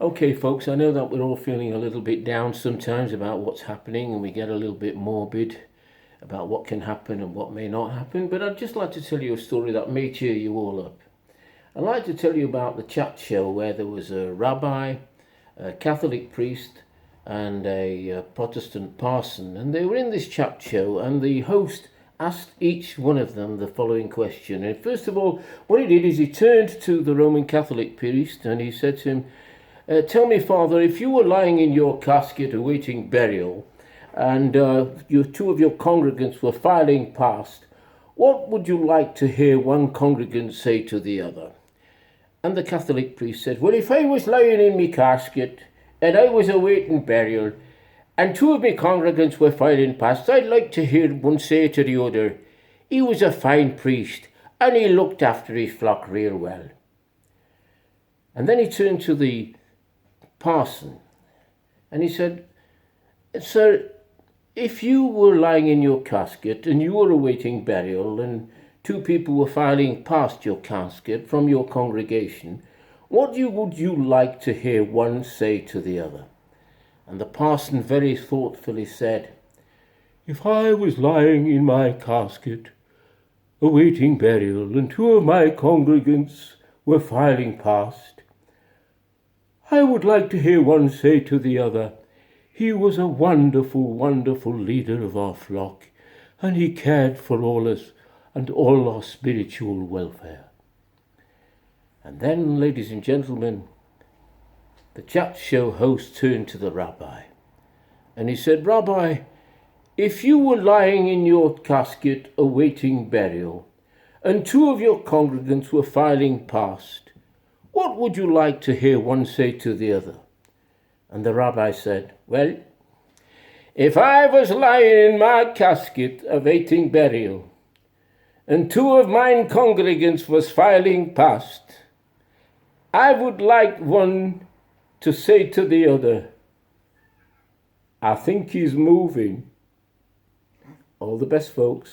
Okay, folks, I know that we're all feeling a little bit down sometimes about what's happening, and we get a little bit morbid about what can happen and what may not happen, but I'd just like to tell you a story that may cheer you all up. I'd like to tell you about the chat show where there was a rabbi, a Catholic priest, and a Protestant parson, and they were in this chat show, and the host asked each one of them the following question. And first of all, what he did is he turned to the Roman Catholic priest and he said to him, tell me, Father, if you were lying in your casket awaiting burial and two of your congregants were filing past, what would you like to hear one congregant say to the other? And the Catholic priest said, well, if I was lying in my casket and I was awaiting burial and two of my congregants were filing past, I'd like to hear one say to the other, he was a fine priest and he looked after his flock real well. And then he turned to the parson and he said, sir, if you were lying in your casket and you were awaiting burial and two people were filing past your casket from your congregation, what would you like to hear one say to the other? And the parson very thoughtfully said, if I was lying in my casket awaiting burial and two of my congregants were filing past, I would like to hear one say to the other, he was a wonderful, wonderful leader of our flock, and he cared for all us and all our spiritual welfare. And then, ladies and gentlemen, the chat show host turned to the rabbi, and he said, Rabbi, if you were lying in your casket awaiting burial, and two of your congregants were filing past, what would you like to hear one say to the other? And the rabbi said, well, if I was lying in my casket awaiting burial, and two of mine congregants was filing past, I would like one to say to the other, I think he's moving. All the best, folks.